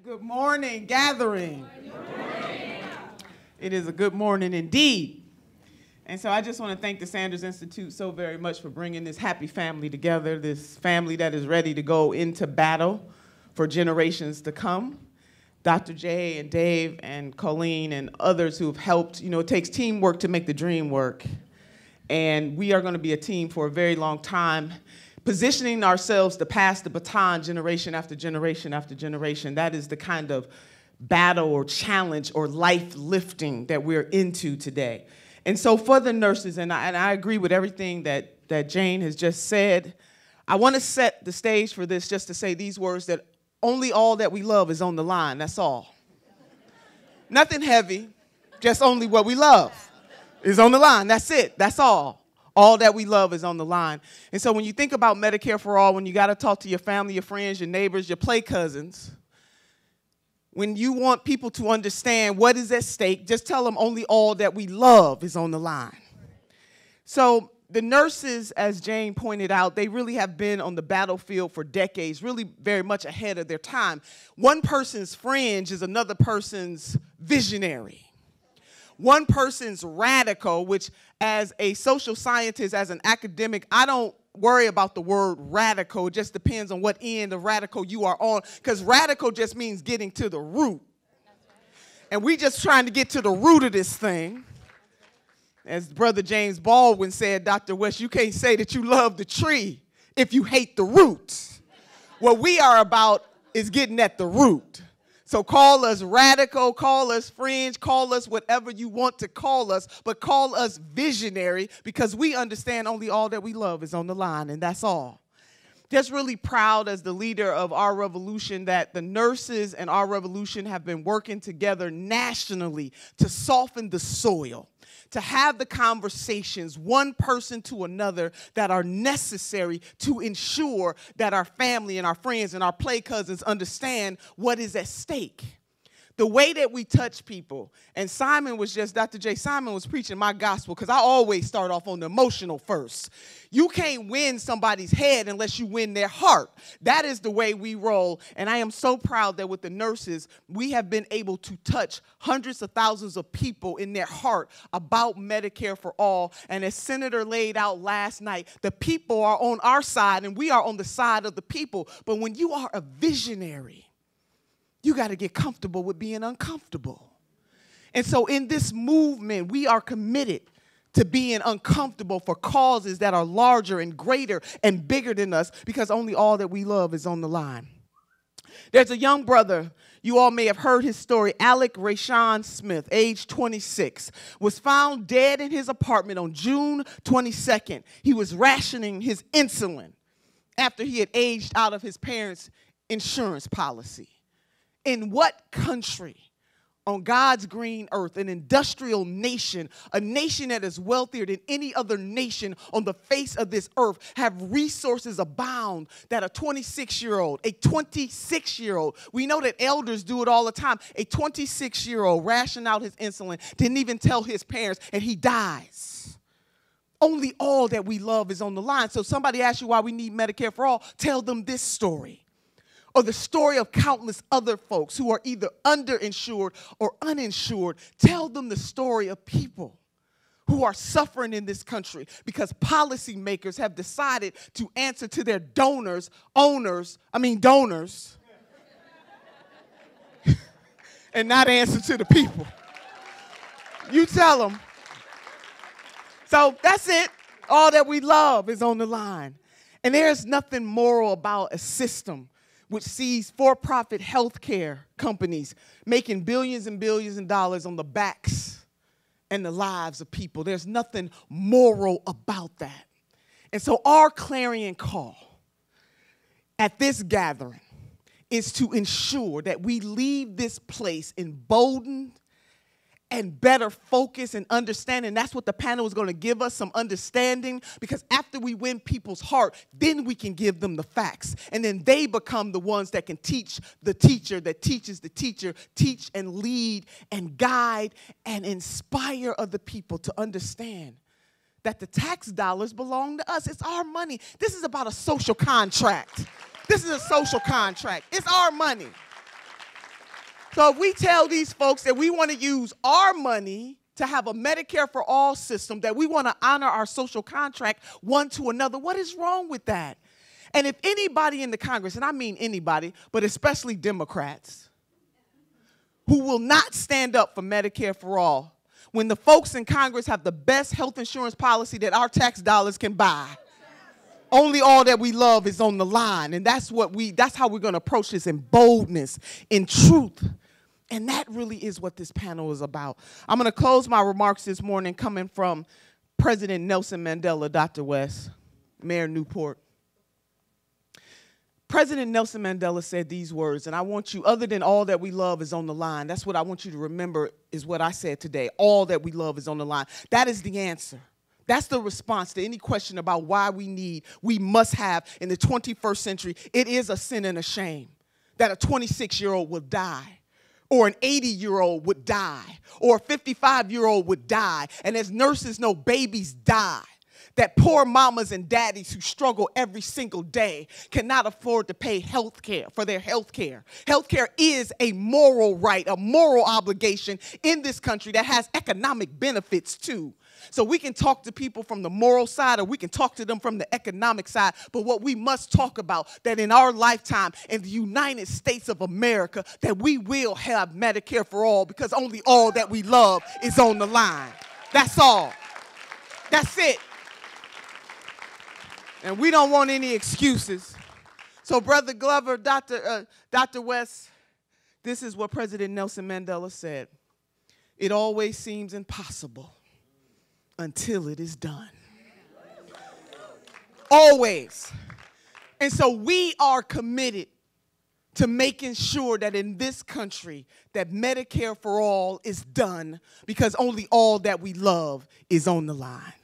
Good morning, gathering. Good morning. It is a good morning indeed. And so I just want to thank the Sanders Institute so very much for bringing this happy family together, this family that is ready to go into battle for generations to come. Dr. J and Dave and Colleen and others who have helped. You know, it takes teamwork to make the dream work. And we are going to be a team for a very long time, positioning ourselves to pass the baton generation after generation after generation. That is the kind of battle or challenge or life lifting that we're into today. And so for the nurses, and I agree with everything that Jane has just said, I want to set the stage for this just to say these words, that only all that we love is on the line. That's all. Nothing heavy, just only what we love is on the line. That's it. That's all. All that we love is on the line. And so when you think about Medicare for All, when you got to talk to your family, your friends, your neighbors, your play cousins, when you want people to understand what is at stake, just tell them only all that we love is on the line. So the nurses, as Jane pointed out, they really have been on the battlefield for decades, really very much ahead of their time. One person's fringe is another person's visionary. One person's radical, which as a social scientist, as an academic, I don't worry about the word radical. It just depends on what end of radical you are on, because radical just means getting to the root. And we just trying to get to the root of this thing. As Brother James Baldwin said, Dr. West, you can't say that you love the tree if you hate the roots. What we are about is getting at the root. So call us radical, call us fringe, call us whatever you want to call us, but call us visionary, because we understand only all that we love is on the line, and that's all. Just really proud as the leader of our revolution that the nurses and our revolution have been working together nationally to soften the soil, to have the conversations, one person to another, that are necessary to ensure that our family and our friends and our play cousins understand what is at stake. The way that we touch people, and Simon was just, Dr. J. Simon was preaching my gospel, because I always start off on the emotional first. You can't win somebody's head unless you win their heart. That is the way we roll, and I am so proud that with the nurses, we have been able to touch hundreds of thousands of people in their heart about Medicare for All. And as Senator laid out last night, the people are on our side, and we are on the side of the people. But when you are a visionary, you got to get comfortable with being uncomfortable. And so in this movement, we are committed to being uncomfortable for causes that are larger and greater and bigger than us, because only all that we love is on the line. There's a young brother, you all may have heard his story, Alec Rayshawn Smith, age 26, was found dead in his apartment on June 22nd. He was rationing his insulin after he had aged out of his parents' insurance policy. In what country on God's green earth, an industrial nation, a nation that is wealthier than any other nation on the face of this earth, have resources abound that a 26-year-old, we know that elders do it all the time, a 26-year-old ration out his insulin, didn't even tell his parents, and he dies. Only all that we love is on the line. So somebody asks you why we need Medicare for All, tell them this story. Or the story of countless other folks who are either underinsured or uninsured. Tell them the story of people who are suffering in this country because policymakers have decided to answer to their donors, and not answer to the people. You tell them. So that's it. All that we love is on the line. And there's nothing moral about a system which sees for-profit healthcare companies making billions and billions of dollars on the backs and the lives of people. There's nothing moral about that. And so our clarion call at this gathering is to ensure that we leave this place emboldened and better focus and understanding. That's what the panel is going to give us, some understanding, because after we win people's heart, then we can give them the facts. And then they become the ones that can teach the teacher that teaches the teacher, teach and lead and guide and inspire other people to understand that the tax dollars belong to us. It's our money. This is about a social contract. This is a social contract. It's our money. So if we tell these folks that we want to use our money to have a Medicare for all system, that we want to honor our social contract one to another, what is wrong with that? And if anybody in the Congress, and I mean anybody, but especially Democrats, who will not stand up for Medicare for all, when the folks in Congress have the best health insurance policy that our tax dollars can buy, only all that we love is on the line. And that's how we're going to approach this, in boldness, in truth. And that really is what this panel is about. I'm going to close my remarks this morning coming from President Nelson Mandela, Dr. West, Mayor Newport. President Nelson Mandela said these words, and I want you, other than all that we love is on the line, that's what I want you to remember is what I said today. All that we love is on the line. That is the answer. That's the response to any question about why we must have in the 21st century. It is a sin and a shame that a 26-year-old will die, or an 80-year-old would die, or a 55-year-old would die. And as nurses know, babies die. That poor mamas and daddies who struggle every single day cannot afford to pay health care for their health care. Health care is a moral right, a moral obligation in this country that has economic benefits too. So we can talk to people from the moral side, or we can talk to them from the economic side. But what we must talk about, that in our lifetime in the United States of America, that we will have Medicare for all, because only all that we love is on the line. That's all. That's it. And we don't want any excuses. So Brother Glover, Dr. West, this is what President Nelson Mandela said. It always seems impossible until it is done. Always. And so we are committed to making sure that in this country that Medicare for all is done, because only all that we love is on the line.